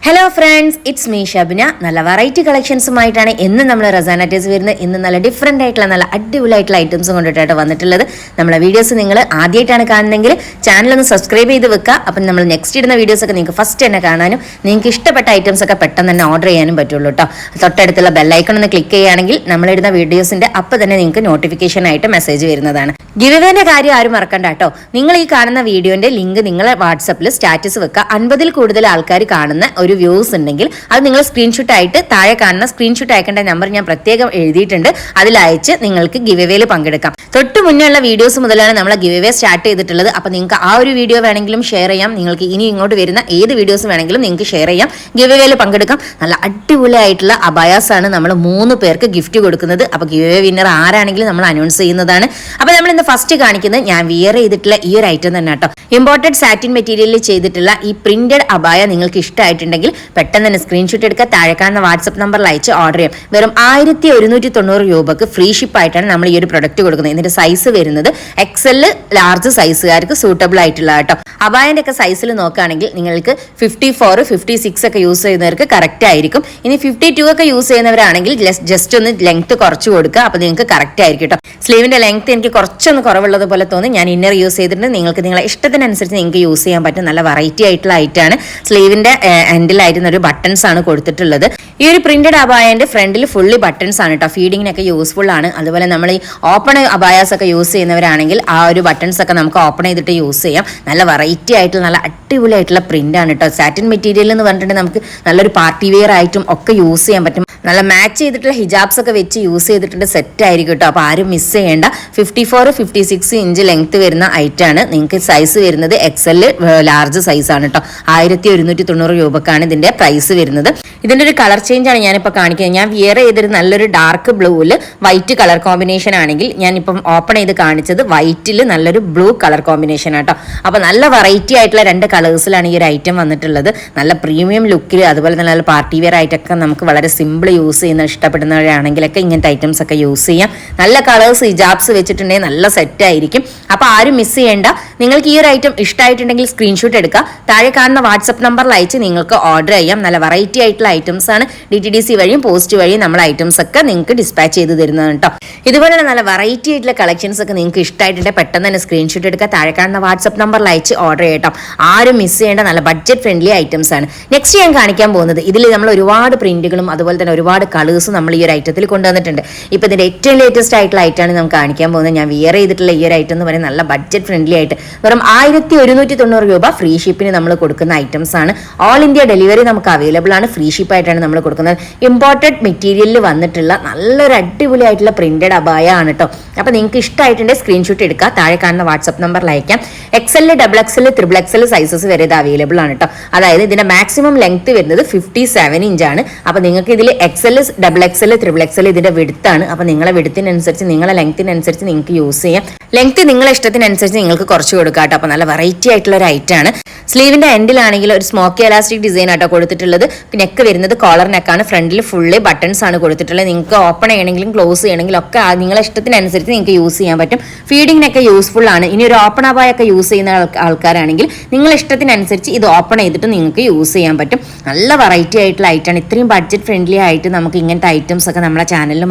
Hello friends, it's me Shabna. നല്ല variety കളക്ഷൻസുമായിട്ടാണ് ഇന്ന് നമ്മൾ റസാന ടേസ് വരുന്നത്. ഇന്ന് നല്ല ഡിഫറെൻ്റ് ആയിട്ടുള്ള നല്ല അടിപൊളിയായിട്ടുള്ള ഐറ്റംസ് കൊണ്ടിട്ടാണ് വന്നിട്ടുള്ളത്. നമ്മളെ വീഡിയോസ് നിങ്ങൾ ആദ്യമായിട്ടാണ് കാണുന്നതെങ്കിൽ ചാനലൊന്ന് സബ്സ്ക്രൈബ് ചെയ്ത് വെക്കുക. അപ്പം നമ്മൾ നെക്സ്റ്റ് ഇടുന്ന വീഡിയോസൊക്കെ നിങ്ങൾക്ക് ഫസ്റ്റ് തന്നെ കാണാനും നിങ്ങൾക്ക് ഇഷ്ടപ്പെട്ട ഐറ്റംസ് ഒക്കെ പെട്ടെന്ന് തന്നെ ഓർഡർ ചെയ്യാനും പറ്റുള്ളൂ കേട്ടോ. തൊട്ടടുത്തുള്ള ബെല്ലൈക്കൺ ഒന്ന് ക്ലിക്ക് ചെയ്യുകയാണെങ്കിൽ നമ്മളിടുന്ന വീഡിയോസിൻ്റെ അപ്പം തന്നെ നിങ്ങൾക്ക് നോട്ടിഫിക്കേഷൻ ആയിട്ട് മെസ്സേജ് വരുന്നതാണ്. ഗിവ്അവേന്റെ കാര്യം ആരും മറക്കണ്ട കേട്ടോ. നിങ്ങൾ ഈ കാണുന്ന വീഡിയോന്റെ ലിങ്ക് നിങ്ങൾ വാട്സപ്പിൽ സ്റ്റാറ്റസ് വെക്കുക. 50-ൽ കൂടുതൽ ആൾക്കാർ കാണുന്ന ഒരു വ്യൂസ് ഉണ്ടെങ്കിൽ അത് നിങ്ങൾ സ്ക്രീൻഷോട്ട് ആയിട്ട് താഴെ കാണുന്ന സ്ക്രീൻഷോട്ട് അയക്കേണ്ട നമ്പർ ഞാൻ പ്രത്യേകം എഴുതിയിട്ടുണ്ട്. അതിൽ അയച്ച് നിങ്ങൾക്ക് ഗിവ്അവേയിൽ പങ്കെടുക്കാം. തൊട്ട് മുന്നേയുള്ള വീഡിയോസ് മുതലാണ് നമ്മൾ ഗിവ്അവേ സ്റ്റാർട്ട് ചെയ്തിട്ടുള്ളത്. അപ്പോൾ നിങ്ങൾക്ക് ആ ഒരു വീഡിയോ വേണമെങ്കിലും ഷെയർ ചെയ്യാം. നിങ്ങൾക്ക് ഇനി ഇങ്ങോട്ട് വരുന്ന ഏത് വീഡിയോസ് വേണമെങ്കിലും നിങ്ങൾക്ക് ഷെയർ ചെയ്യാം. ഗിവ്അവേയിൽ പങ്കെടുക്കാം. നല്ല അടിപൊളിയായിട്ടുള്ള അബായാസ് ആണ് നമ്മൾ 3 പേർക്ക് ഗിഫ്റ്റ് കൊടുക്കുന്നത്. അപ്പോൾ ഗിവ്അവേ വിന്നർ ആരാണെങ്കിലും നമ്മൾ അനൗൺസ് ചെയ്യുന്നതാണ്. അപ്പോൾ നമ്മൾ ഇന്ന് ഫസ്റ്റ് കാണിക്കുന്നത് ഞാൻ വിയർ ചെയ്തിട്ടുള്ള ഈ ഒരു ഐറ്റം തന്നെ കേട്ടോ. ഇമ്പോർട്ടഡ് സാറ്റിൻ മെറ്റീരിയലിൽ ചെയ്തിട്ടുള്ള ഈ പ്രിന്റഡ് അബായ നിങ്ങൾക്ക് ഇഷ്ടമായിട്ടുണ്ടെങ്കിൽ പെട്ടെന്ന് തന്നെ സ്ക്രീൻഷോട്ട് എടുക്കുക. താഴെ കാണുന്ന വാട്സ്ആപ്പ് നമ്പറിൽ അയച്ച് ഓർഡർ ചെയ്യാം. വെറും 1190 രൂപക്ക് ഫ്രീ ഷിപ്പ് ആയിട്ടാണ് നമ്മൾ ഈ ഒരു പ്രൊഡക്റ്റ് കൊടുക്കുന്നത്. ഇതിന്റെ സൈസ് വരുന്നത് XL ലാർജ് സൈസുകാർക്ക് സൂട്ടബിൾ ആയിട്ടുള്ള കേട്ടോ. അബായന്റെ ഒക്കെ സൈസിൽ നോക്കുകയാണെങ്കിൽ നിങ്ങൾക്ക് 54, 56 ഒക്കെ യൂസ് ചെയ്യുന്നവർക്ക് കറക്റ്റ് ആയിരിക്കും. ഇനി 52 ഒക്കെ യൂസ് ചെയ്യുന്നവരാണെങ്കിൽ ജസ്റ്റ് ഒന്ന് ലെങ്ത് കുറച്ച് കൊടുക്കുക. അപ്പോൾ നിങ്ങൾക്ക് കറക്റ്റ് ആയിരിക്കും കേട്ടോ. സ്ലീവിന്റെ ലെങ്ത് എനിക്ക് കുറച്ചൊന്ന് കുറവുള്ളത് പോലെ തോന്നി. ഞാൻ ഇന്നർ യൂസ് ചെയ്തിട്ടുണ്ട്. നിങ്ങൾക്ക് നിങ്ങളെ ഇഷ്ടത്തിനനുസരിച്ച് നിങ്ങൾക്ക് യൂസ് ചെയ്യാൻ പറ്റും. നല്ല വെറൈറ്റി ആയിട്ടുള്ള ഐറ്റാണ്. സ്ലീവിന്റെ എൻഡിലായിരുന്ന ഒരു ബട്ടൺസ് ആണ് കൊടുത്തിട്ടുള്ളത്. ഈ ഒരു പ്രിന്റഡ് അബായന്റെ ഫ്രണ്ടിൽ ഫുള്ളി ബട്ടൺസ് ആണ് കേട്ടോ. ഫീഡിങ്ങിനൊക്കെ യൂസ്ഫുൾ ആണ്. അതുപോലെ നമ്മൾ ഈ ഓപ്പൺ അബായാസ് ഒക്കെ യൂസ് ചെയ്യുന്നവരാണെങ്കിൽ ആ ഒരു ബട്ടൺസ് ഒക്കെ നമുക്ക് ഓപ്പൺ ചെയ്തിട്ട് യൂസ് ചെയ്യാം. നല്ല വെറൈറ്റി ആയിട്ടുള്ള നല്ല അടിപൊളിയായിട്ടുള്ള പ്രിന്റ് ആണ് കേട്ടോ. സാറ്റിൻ മെറ്റീരിയൽ എന്ന് പറഞ്ഞിട്ടുണ്ടെങ്കിൽ നമുക്ക് നല്ലൊരു പാർട്ടി വെയർ ആയിട്ടും ഒക്കെ യൂസ് ചെയ്യാൻ പറ്റും. നല്ല മാച്ച് ചെയ്തിട്ടുള്ള ഹിജാബ്സ് ഒക്കെ വെച്ച് യൂസ് ചെയ്തിട്ടുണ്ട്. സെറ്റ് ആയിരിക്കും കേട്ടോ. അപ്പോൾ ആരും മിസ് ചെയ്യേണ്ട. 54, 56 ഇഞ്ച് ലെങ്ത് വരുന്ന ഐറ്റാണ്. നിങ്ങൾക്ക് സൈസ് വരുന്നത് XL ലാർജ് സൈസ് ആണ് കേട്ടോ. 1190 രൂപക്കാണ് ഇതിന്റെ പ്രൈസ് വരുന്നത്. ഇതിന്റെ ഒരു കളർ ചേഞ്ച് ആണ് ഞാനിപ്പോൾ കാണിക്കുന്നത്. ഞാൻ വിയർ ചെയ്തൊരു നല്ലൊരു ഡാർക്ക് ബ്ലൂവിൽ വൈറ്റ് കളർ കോമ്പിനേഷൻ ആണെങ്കിൽ ഞാനിപ്പം ഓപ്പൺ ചെയ്ത് കാണിച്ചത് വൈറ്റിൽ നല്ലൊരു ബ്ലൂ കളർ കോമ്പിനേഷൻ ആട്ടോ. അപ്പോൾ നല്ല വെറൈറ്റി ആയിട്ടുള്ള 2 കളേഴ്സിലാണ് ഈ ഒരു ഐറ്റം വന്നിട്ടുള്ളത്. നല്ല പ്രീമിയം ലുക്കിൽ അതുപോലെ തന്നെ നല്ല പാർട്ടി വെയർ ആയിട്ടൊക്കെ നമുക്ക് വളരെ സിമ്പിൾ യൂസ് ചെയ്യുന്ന ഇഷ്ടപ്പെടുന്നവരാണെങ്കിലൊക്കെ ഇങ്ങനത്തെ ഐറ്റംസ് ഒക്കെ യൂസ് ചെയ്യാം. നല്ല കളേഴ്സ് ഹിജാബ്സ് വെച്ചിട്ടുണ്ടെങ്കിൽ നല്ല സെറ്റ് ആയിരിക്കും. അപ്പോൾ ആരും മിസ് ചെയ്യേണ്ട. നിങ്ങൾക്ക് ഈ ഒരു ഐറ്റം ഇഷ്ടമായിട്ടുണ്ടെങ്കിൽ സ്ക്രീൻഷോട്ട് എടുക്കുക. താഴെ കാണുന്ന വാട്സ്ആപ്പ് നമ്പറിൽ അയച്ച് നിങ്ങൾക്ക് ഓർഡർ ചെയ്യാം. നല്ല വെറൈറ്റി ആയിട്ടുള്ള ഐറ്റംസ് ആണ്. DTDC വഴിയും പോസ്റ്റ് വഴിയും നമ്മൾ ഐറ്റംസ് ഒക്കെ നിങ്ങൾക്ക് ഡിസ്പാച്ച് ചെയ്ത് തരുന്നതാണ് കേട്ടോ. ഇതുപോലെ നല്ല വെറൈറ്റി ആയിട്ടുള്ള കളക്ഷൻസ് ഒക്കെ നിങ്ങൾക്ക് ഇഷ്ടമായിട്ടുണ്ടെങ്കിൽ പെട്ടെന്ന് തന്നെ സ്ക്രീൻഷോട്ട് എടുക്കുക. താഴെ കാണുന്ന വാട്സ്ആപ്പ് നമ്പറിൽ അയച്ച് ഓർഡർ ചെയ്യട്ടോ. ആരും മിസ് ചെയ്യേണ്ട നല്ല ബഡ്ജറ്റ് ഫ്രണ്ട്ലി ഐറ്റംസ് ആണ്. നെക്സ്റ്റ് ഞാൻ കാണിക്കാൻ പോകുന്നത് ഇതിൽ നമ്മൾ ഒരുപാട് പ്രിന്റുകളും അതുപോലെ തന്നെ ഒരുപാട് കളേഴ്സും നമ്മൾ ഈ ഒരു ഐറ്റത്തിൽ കൊണ്ടുവന്നിട്ടുണ്ട്. ഇപ്പോൾ ഇതിന്റെ ഏറ്റവും ലേറ്റസ്റ്റ് ആയിട്ടുള്ള ഐറ്റാണ് നമുക്ക് കാണിക്കാൻ പോകുന്നത്. ഞാൻ വിയർ ചെയ്തിട്ടുള്ള ഈ ഒരു ഐറ്റം എന്ന് പറയുന്നത് നല്ല ബഡ്ജറ്റ് ഫ്രണ്ട്ലി ആയിട്ട് വെറും 1190 രൂപ ഫ്രീ ഷിപ്പിന് നമ്മൾ കൊടുക്കുന്ന ഐറ്റംസ് ആണ്. ഓൾ ഇന്ത്യ ഡെലിവറി നമുക്ക് അവൈലബിൾ ആണ്. ഫ്രീ ഷിപ്പ് ആയിട്ടാണ് നമ്മൾ കൊടുക്കുന്നത്. ഇമ്പോർട്ടഡ് മെറ്റീരിയലിൽ വന്നിട്ടുള്ള നല്ലൊരു അടിപൊളിയായിട്ടുള്ള പ്രിന്റഡ് അബായ ആണ് കേട്ടോ. അപ്പോൾ നിങ്ങൾക്ക് ഇഷ്ടമായിട്ടുണ്ടെങ്കിൽ സ്ക്രീൻഷോട്ട് എടുക്കുക. താഴെ കാണുന്ന വാട്സ്ആപ്പ് നമ്പറിൽ അയക്കാം. XL, XXL, XXL സൈസസ് വരെ ഇത് അവൈലബിൾ ആണ് കേട്ടോ. അതായത് ഇതിന്റെ മാക്സിമം ലെങ്ത് വരുന്നത് 57 ഇഞ്ചാണ്. അപ്പോൾ നിങ്ങൾക്ക് ഇതിൽ XL, XXL, XXL ഇതിന്റെ വിടുത്താണ്. അപ്പോൾ നിങ്ങളെ വിടുത്തിനനുസരിച്ച് നിങ്ങളെ ലെങ്ത്തിനനുസരിച്ച് നിങ്ങൾക്ക് യൂസ് ചെയ്യാം. ലെങ്ത് നിങ്ങളെ ഇഷ്ടത്തിനനുസരിച്ച് നിങ്ങൾക്ക് കുറച്ച് കൊടുക്കാം കേട്ടോ. അപ്പോൾ നല്ല വെറൈറ്റി ആയിട്ടുള്ള ഒരു ഐറ്റാണ്. സ്ലീവിന്റെ എൻഡിലാണെങ്കിൽ ഒരു സ്മോക്കി എലാസ്റ്റിക് ഡിസൈൻ ആട്ടോ കൊടുത്തിട്ടുള്ളത്. നെക്ക് വരുന്നത് കോളർ നെക്കാണ്. ഫ്രണ്ടിൽ ഫുള്ളി ബട്ടൺസ് ആണ് കൊടുത്തിട്ടുള്ളത്. നിങ്ങൾക്ക് ഓപ്പൺ ചെയ്യണമെങ്കിലും ക്ലോസ് ചെയ്യണമെങ്കിലും ഒക്കെ നിങ്ങളെ ഇഷ്ടത്തിനനുസരിച്ച് നിങ്ങൾക്ക് യൂസ് ചെയ്യാൻ പറ്റും. ഫീഡിങ്ങിനൊക്കെ യൂസ്ഫുൾ ആണ്. ഇനി ഒരു ഓപ്പൺ അബായൊക്കെ യൂസ് ചെയ്യുന്ന ആൾക്കാരാണെങ്കിൽ നിങ്ങളെ ഇഷ്ടത്തിനനുസരിച്ച് ഇത് ഓപ്പൺ ചെയ്തിട്ട് നിങ്ങൾക്ക് യൂസ് ചെയ്യാൻ പറ്റും. നല്ല വെറൈറ്റി ആയിട്ടുള്ള ഐറ്റാണ്. ഇത്രയും ബഡ്ജറ്റ് ഫ്രണ്ട്ലി ആയിട്ട് നമുക്ക് ഇങ്ങനത്തെ ഐറ്റംസ് ഒക്കെ നമ്മളെ ചാനലിൽ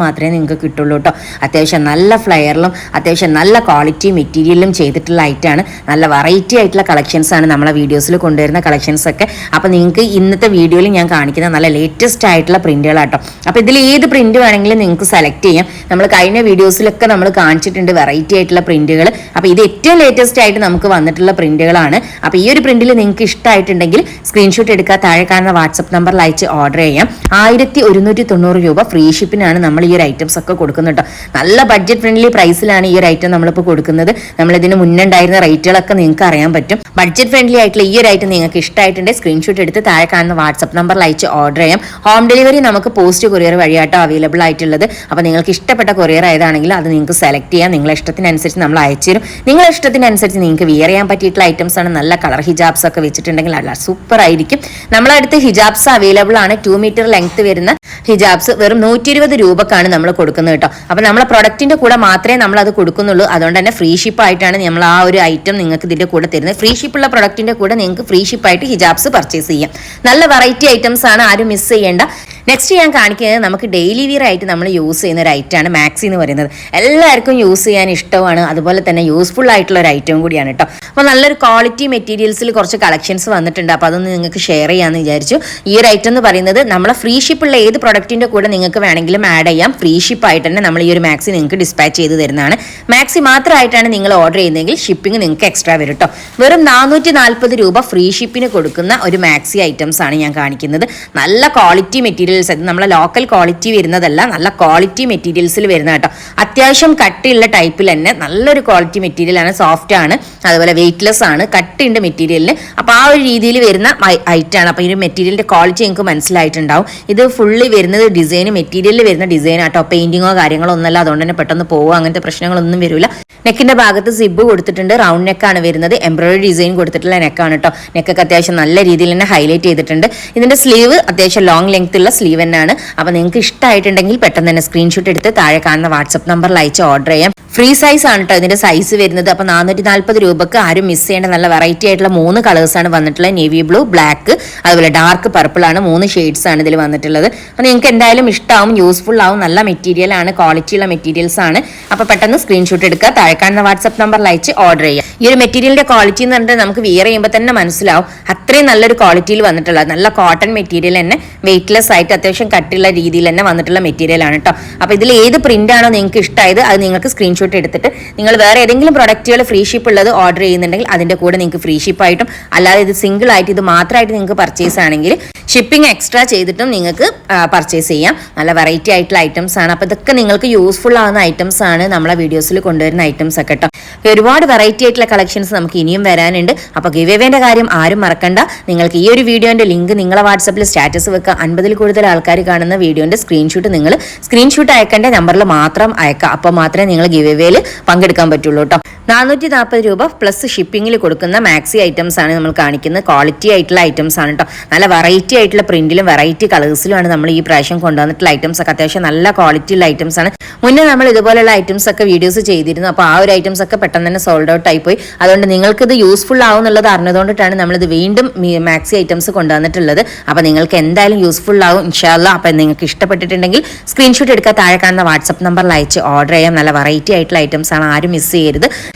മാത്രമേ നിങ്ങൾക്ക് കിട്ടുള്ളൂ കേട്ടോ. അത്യാവശ്യം നല്ല ഫ്ലെയറിലും അത്യാവശ്യം നല്ല ക്വാളിറ്റി മെറ്റീരിയലും ചെയ്തിട്ടുള്ള ഐറ്റാണ്. നല്ല വെറൈറ്റി ആയിട്ടുള്ള കളക്ഷൻസ് ആണ് നമ്മളെ വീഡിയോസിൽ കൊണ്ടുവരുന്ന കളക്ഷൻസ് ഒക്കെ. അപ്പോൾ നിങ്ങൾക്ക് ഇന്നത്തെ വീഡിയോയിൽ ഞാൻ കാണിക്കുന്ന നല്ല ലേറ്റസ്റ്റ് ആയിട്ടുള്ള പ്രിന്റുകളാട്ടോ. അപ്പോൾ ഇതിൽ ഏത് പ്രിന്റ് വേണമെങ്കിലും നിങ്ങൾക്ക് സെലക്ട് ചെയ്യാം. നമ്മൾ കഴിഞ്ഞ വീഡിയോസിലൊക്കെ നമ്മൾ കാണിച്ചിട്ടുണ്ട് വെറൈറ്റി ആയിട്ടുള്ള പ്രിന്റുകൾ. അപ്പോൾ ഇത് ഏറ്റവും ലേറ്റസ്റ്റ് ആയിട്ട് നമുക്ക് വന്നിട്ടുള്ള പ്രിന്റുകളാണ്. അപ്പോൾ ഈ ഒരു പ്രിന്റിൽ നിങ്ങൾക്ക് ഇഷ്ടമായിട്ടുണ്ടെങ്കിൽ സ്ക്രീൻഷോട്ട് എടുക്കുക. താഴെ കാണുന്ന വാട്സ്ആപ്പ് നമ്പറിൽ അയച്ച് ഓർഡർ ചെയ്യാം. 1190 രൂപ ഫ്രീ ഷിപ്പിനാണ് നമ്മൾ ഈ ഒരു ഐറ്റംസ് ഒക്കെ കൊടുക്കുന്നത് കേട്ടോ. നല്ല ബഡ്ജറ്റ് ഫ്രണ്ട്ലി പ്രൈസിലാണ് ഈ ഒരു ഐറ്റം നമ്മളിപ്പോൾ കൊടുക്കുന്നത്. നമ്മളിതിന് മുന്നേ ഉണ്ടായിരുന്ന റേറ്റുകളൊക്കെ നിങ്ങൾക്ക് അറിയാൻ പറ്റും. ബഡ്ജറ്റ് ഫ്രണ്ട്ലി ആയിട്ടുള്ള ഈ ഒരു ഐറ്റം നിങ്ങൾക്ക് ഇഷ്ടമായിട്ടുണ്ടെങ്കിൽ സ്ക്രീൻഷോട്ട് എടുത്ത് താഴെ കാണുന്ന വാട്സ്ആപ്പ് നമ്പറിൽ അയച്ച് ഓർഡർ ചെയ്യാം. ഹോം ഡെലിവറി നമുക്ക് പോസ്റ്റ് കൊറിയർ വഴിയാട്ടോ അവൈലബിൾ ആയിട്ടുള്ളത്. അപ്പോൾ നിങ്ങൾക്ക് ഇഷ്ടപ്പെട്ട കൊറിയർ ഏതാണെങ്കിലും അത് നിങ്ങൾക്ക് സെലക്ട് ചെയ്യാം. നിങ്ങളെ ഇഷ്ടത്തിനനുസരിച്ച് നമ്മൾ അയച്ചു തരും. നിങ്ങളെ ഇഷ്ടത്തിനനുസരിച്ച് നിങ്ങൾക്ക് വിയർ ചെയ്യാൻ പറ്റിയിട്ടുള്ള ഐറ്റംസ് ആണ്. നല്ല കളർ ഹിജാബ്സ് ഒക്കെ വെച്ചിട്ടുണ്ടെങ്കിൽ നല്ല സൂപ്പർ ആയിരിക്കും. നമ്മളടുത്ത് ഹിജാബ്സ് അവൈലബിൾ ആണ്. 2 മീറ്റർ ലെങ്ത് വരുന്ന ഹിജാബ്സ് വെറും 120 രൂപക്കാണ് നമ്മൾ കൊടുക്കുന്നത് കേട്ടോ. അപ്പൊ നമ്മളെ പ്രൊഡക്റ്റിന്റെ കൂടെ മാത്രമേ നമ്മൾ അത് കൊടുക്കുന്നുള്ളൂ. അതുകൊണ്ട് തന്നെ ഫ്രീ ഷിപ്പ് ആയിട്ടാണ് നമ്മൾ ആ ഒരു ഐറ്റം നിങ്ങൾക്ക് ഇതിന്റെ കൂടെ തരുന്നത്. ഫ്രീ ഷിപ്പുള്ള പ്രൊഡക്റ്റിന്റെ കൂടെ നിങ്ങൾക്ക് ഫ്രീ ഷിപ്പായിട്ട് ഹിജാബ്സ് പർച്ചേസ് ചെയ്യാം. നല്ല വെറൈറ്റി ഐറ്റംസ് ആണ്, ആരും മിസ് ചെയ്യേണ്ട. നെക്സ്റ്റ് ഞാൻ കാണിക്കുന്നത് നമുക്ക് ഡെയിലി വിയർ ആയിട്ട് നമ്മൾ യൂസ് ചെയ്യുന്ന ഒരു ഐറ്റമാണ് മാക്സി എന്ന് പറയുന്നത്. എല്ലാവർക്കും യൂസ് ചെയ്യാൻ ഇഷ്ടമാണ്, അതുപോലെ തന്നെ യൂസ്ഫുൾ ആയിട്ടുള്ള ഒരു ഐറ്റം കൂടിയാണ് കേട്ടോ. അപ്പോൾ നല്ലൊരു ക്വാളിറ്റി മെറ്റീരിയൽസിൽ കുറച്ച് കളക്ഷൻസ് വന്നിട്ടുണ്ട്. അപ്പോൾ അതൊന്ന് നിങ്ങൾക്ക് ഷെയർ ചെയ്യാമെന്ന് വിചാരിച്ചു. ഈ ഒരു ഐറ്റം എന്ന് പറയുന്നത് നമ്മളെ ഫ്രീ ഷിപ്പുള്ള ഏത് പ്രൊഡക്റ്റിന്റെ കൂടെ നിങ്ങൾക്ക് വേണമെങ്കിലും ആഡ് ചെയ്യാം. ഫ്രീ ഷിപ്പായിട്ട് തന്നെ നമ്മൾ ഈ ഒരു മാക്സി നിങ്ങൾക്ക് ഡിസ്പാച്ച് ചെയ്ത് തരുന്നതാണ്. മാക്സി മാത്രമായിട്ടാണ് നിങ്ങൾ ഓർഡർ ചെയ്യുന്നതെങ്കിൽ ഷിപ്പിംഗ് നിങ്ങൾക്ക് എക്സ്ട്രാ വരും കേട്ടോ. വെറും 440 രൂപ ഫ്രീ ഷിപ്പിന് കൊടുക്കുന്ന ഒരു മാക്സി ഐറ്റംസ് ആണ് ഞാൻ കാണിക്കുന്നത്. നല്ല ക്വാളിറ്റി മെറ്റീരിയൽ, നമ്മളെ ലോക്കൽ ക്വാളിറ്റി വരുന്നതല്ല, നല്ല ക്വാളിറ്റി മെറ്റീരിയൽസിൽ വരുന്ന കേട്ടോ. അത്യാവശ്യം കട്ടിയുള്ള ടൈപ്പിൽ തന്നെ നല്ലൊരു ക്വാളിറ്റി മെറ്റീരിയൽ ആണ്, സോഫ്റ്റ് ആണ്, അതുപോലെ വെയിറ്റ്ലെസ് ആണ്, കട്ടിയുണ്ട് മെറ്റീരിയലിന്. അപ്പോൾ ആ ഒരു രീതിയിൽ വരുന്ന ഐറ്റം ആണ്. അപ്പോൾ ഈ മെറ്റീരിയലിന്റെ ക്വാളിറ്റി നിങ്ങൾക്ക് മനസ്സിലായിട്ടുണ്ടാവും. ഇത് ഫുള്ളി വരുന്നത് ഡിസൈൻ, മെറ്റീരിയലിൽ വരുന്ന ഡിസൈൻ ആട്ടോ, പെയിന്റിങ്ങോ കാര്യങ്ങളോ ഒന്നല്ല. അതുകൊണ്ട് തന്നെ പെട്ടെന്ന് പോവോ അങ്ങനത്തെ പ്രശ്നങ്ങളൊന്നും വരില്ല. നെക്കിന്റെ ഭാഗത്ത് സിബ് കൊടുത്തിട്ടുണ്ട്, റൗണ്ട് നെക്കാണ് വരുന്നത്, എംബ്രോയിഡറി ഡിസൈൻ കൊടുത്തിട്ടുള്ള നെക്കാണ് കേട്ടോ. നെക്കൊക്കെ അത്യാവശ്യം നല്ല രീതിയിൽ തന്നെ ഹൈലൈറ്റ് ചെയ്തിട്ടുണ്ട്. ഇതിന്റെ സ്ലീവ് അത്യാവശ്യം ലോങ് ലെങ്ത് ഉള്ള സ്ലീവ് തന്നെയാണ്. അപ്പോൾ നിങ്ങൾക്ക് ഇഷ്ടമായിട്ടുണ്ടെങ്കിൽ പെട്ടെന്ന് തന്നെ സ്ക്രീൻഷോട്ട് എടുത്ത് താഴെ കാണുന്ന വാട്സ്ആപ്പ് നമ്പറിൽ അയച്ച് ഓർഡർ ചെയ്യാം. ഫ്രീ സൈസ് ആണ് കേട്ടോ ഇതിന്റെ സൈസ് വരുന്നത്. അപ്പോൾ 440 രൂപക്ക് ആരും മിസ് ചെയ്യേണ്ട നല്ല വെറൈറ്റി ആയിട്ടുള്ള 3 കളേഴ്സാണ് വന്നിട്ടുള്ളത്. നേവി ബ്ലൂ, ബ്ലാക്ക്, അതുപോലെ ഡാർക്ക് പർപ്പിൾ ആണ്. 3 ഷെയ്ഡ്സ് ആണ് ഇതിൽ വന്നിട്ടുള്ളത്. അപ്പോൾ നിങ്ങൾക്ക് എന്തായാലും ഇഷ്ടമാവും, യൂസ്ഫുൾ ആവും. നല്ല മെറ്റീരിയൽ ആണ്, ക്വാളിറ്റിയുള്ള മെറ്റീരിയൽസ് ആണ്. അപ്പോൾ പെട്ടെന്ന് സ്ക്രീൻഷോട്ട് എടുക്കുക, താഴെ കാണുന്ന വാട്സ്ആപ്പ് നമ്പറിൽ അയച്ച് ഓർഡർ ചെയ്യുക. ഈ ഒരു മെറ്റീരിയലിന്റെ ക്വാളിറ്റി എന്ന് പറഞ്ഞിട്ട് നമുക്ക് വിയർ ചെയ്യുമ്പോൾ തന്നെ മനസ്സിലാവും. അത്രയും നല്ലൊരു ക്വാളിറ്റിയിൽ വന്നിട്ടുള്ളത്, നല്ല കോട്ടൺ മെറ്റീരിയൽ തന്നെ, വെയിറ്റ്ലെസ് ആയിട്ട് അത്യാവശ്യം കട്ടിയുള്ള രീതിയിൽ തന്നെ വന്നിട്ടുള്ള മെറ്റീരിയൽ ആണ് കേട്ടോ. അപ്പോൾ ഇതിൽ ഏത് പ്രിന്റ് ആണോ നിങ്ങൾക്ക് ഇഷ്ടമായത് അത് നിങ്ങൾക്ക് സ്ക്രീൻഷോട്ട് എടുത്തിട്ട് നിങ്ങൾ വേറെ ഏതെങ്കിലും പ്രൊഡക്റ്റുകൾ ഫ്രീ ഷിപ്പ് ഉള്ളത് ഓർഡർ ചെയ്യുന്നുണ്ടെങ്കിൽ അതിന്റെ കൂടെ നിങ്ങൾക്ക് ഫ്രീ ഷിപ്പായിട്ടും, അല്ലാതെ ഇത് സിംഗിൾ ആയിട്ട് ഇത് മാത്രമായിട്ട് നിങ്ങൾക്ക് പർച്ചേസ് ആണെങ്കിൽ ഷിപ്പിംഗ് എക്സ്ട്രാ ചെയ്തിട്ടും നിങ്ങൾക്ക് പർച്ചേസ് ചെയ്യാം. നല്ല വെറൈറ്റി ആയിട്ടുള്ള ഐറ്റംസ് ആണ്. അപ്പോൾ ഇതൊക്കെ നിങ്ങൾക്ക് യൂസ്ഫുൾ ആവുന്ന ഐറ്റംസ് ആണ് നമ്മളെ വീഡിയോസിൽ കൊണ്ടുവരുന്ന ഐറ്റംസ് ഒക്കെ കേട്ടോ. ഒരുപാട് വെറൈറ്റി ആയിട്ടുള്ള കളക്ഷൻസ് നമുക്ക് ഇനിയും വരാനുണ്ട്. അപ്പോൾ ഗിവ് അവേന്റെ കാര്യം ആരും മറക്കണ്ട. നിങ്ങൾക്ക് ഈ ഒരു വീഡിയോന്റെ ലിങ്ക് നിങ്ങളെ വാട്സാപ്പിൽ സ്റ്റാറ്റസ് വെക്കുക. 50-ൽ കൂടുതൽ ആൾക്കാർ കാണുന്ന വീഡിയോന്റെ സ്ക്രീൻഷോട്ട് നിങ്ങൾ സ്ക്രീൻഷോട്ട് അയക്കേണ്ട നമ്പറിൽ മാത്രം അയക്കുക. അപ്പോൾ മാത്രമേ നിങ്ങൾ ഗിവ് അവേയിൽ പങ്കെടുക്കാൻ പറ്റുള്ളൂ കേട്ടോ. 440 രൂപ പ്ലസ് ഷിപ്പിംഗിൽ കൊടുക്കുന്ന മാക്സി ഐറ്റംസ് ആണ് നമ്മൾ കാണിക്കുന്നത്. ക്വാളിറ്റി ആയിട്ടുള്ള ഐറ്റംസ് ആണ് കേട്ടോ. നല്ല വെറൈറ്റി ആയിട്ടുള്ള പ്രിന്റിലും വെറൈറ്റി കളേഴ്സിലുമാണ് നമ്മൾ ഈ പ്രാവശ്യം കൊണ്ടുവന്നിട്ടുള്ള ഐറ്റംസ് ഒക്കെ. അത്യാവശ്യം നല്ല ക്വാളിറ്റി ഉള്ള ഐറ്റംസ് ആണ്. മുന്നേ നമ്മൾ ഇതുപോലെയുള്ള ഐറ്റംസ് ഒക്കെ വീഡിയോസ് ചെയ്തിരുന്നു. അപ്പോൾ ആ ഒരു ഐറ്റംസ് ഒക്കെ പെട്ടെന്ന് തന്നെ സോൾഡ് ഔട്ട് ആയിപ്പോയി. അതുകൊണ്ട് നിങ്ങൾക്ക് ഇത് യൂസ്ഫുൾ ആവും എന്നുള്ളത് അറിഞ്ഞതുകൊണ്ടിട്ടാണ് നമ്മളിത് വീണ്ടും മാക്സി ഐറ്റംസ് കൊണ്ടുവന്നിട്ടുള്ളത്. അപ്പോൾ നിങ്ങൾക്ക് എന്തായാലും യൂസ്ഫുൾ ആവും ഇൻഷാ അല്ലാ. അപ്പോൾ നിങ്ങൾക്ക് ഇഷ്ടപ്പെട്ടിട്ടുണ്ടെങ്കിൽ സ്ക്രീൻഷോട്ട് എടുക്കുക, താഴെ കാണുന്ന വാട്സ്ആപ്പ് നമ്പറിൽ അയച്ച് ഓർഡർ ചെയ്യാം. നല്ല വെറൈറ്റി ആയിട്ടുള്ള ഐറ്റംസ് ആണ്, ആരും മിസ് ചെയ്യരുത്.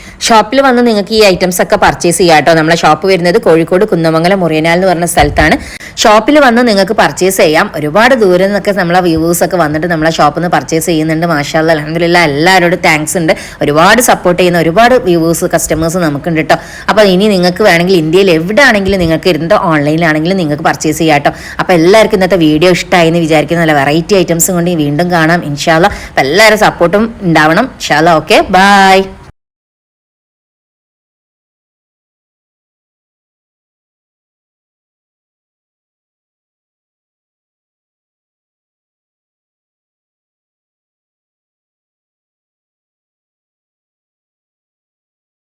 ഷോപ്പിൽ വന്ന് നിങ്ങൾക്ക് ഈ ഐറ്റംസ് ഒക്കെ പർച്ചേസ് ചെയ്യാം കേട്ടോ. നമ്മളെ ഷോപ്പ് വരുന്നത് കോഴിക്കോട് കുന്നമംഗലം മുറിയനാൽ എന്ന് പറഞ്ഞ സ്ഥലത്താണ്. ഷോപ്പിൽ വന്ന് നിങ്ങൾക്ക് പർച്ചേസ് ചെയ്യാം. ഒരുപാട് ദൂരം നിന്നൊക്കെ നമ്മളെ വ്യൂവേഴ്സ് ഒക്കെ വന്നിട്ട് നമ്മളെ ഷോപ്പിൽ നിന്ന് പർച്ചേസ് ചെയ്യുന്നുണ്ട്. മാഷാ അല്ലാ, അൽഹംദുലില്ലാ, എല്ലാവരോടും താങ്ക്സ് ഉണ്ട്. ഒരുപാട് സപ്പോർട്ട് ചെയ്യുന്ന ഒരുപാട് വ്യൂവേഴ്സ് കസ്റ്റമേഴ്സ് നമുക്കുണ്ട് കേട്ടോ. അപ്പോൾ ഇനി നിങ്ങൾക്ക് വേണമെങ്കിൽ ഇന്ത്യയിൽ എവിടെ ആണെങ്കിലും നിങ്ങൾക്ക് ഇരുന്നിട്ട് ഓൺലൈനിലാണെങ്കിലും നിങ്ങൾക്ക് പർച്ചേസ് ചെയ്യാം കേട്ടോ. അപ്പോൾ എല്ലാവർക്കും ഇന്നത്തെ വീഡിയോ ഇഷ്ടമായി എന്ന് വിചാരിക്കുന്ന നല്ല വെറൈറ്റി ഐറ്റംസും കൊണ്ട് വീണ്ടും കാണാം ഇൻഷാ അല്ലാ. അപ്പോൾ എല്ലാവരും സപ്പോർട്ടും ഉണ്ടാവണം ഇൻഷാ അല്ലാ. Okay, by.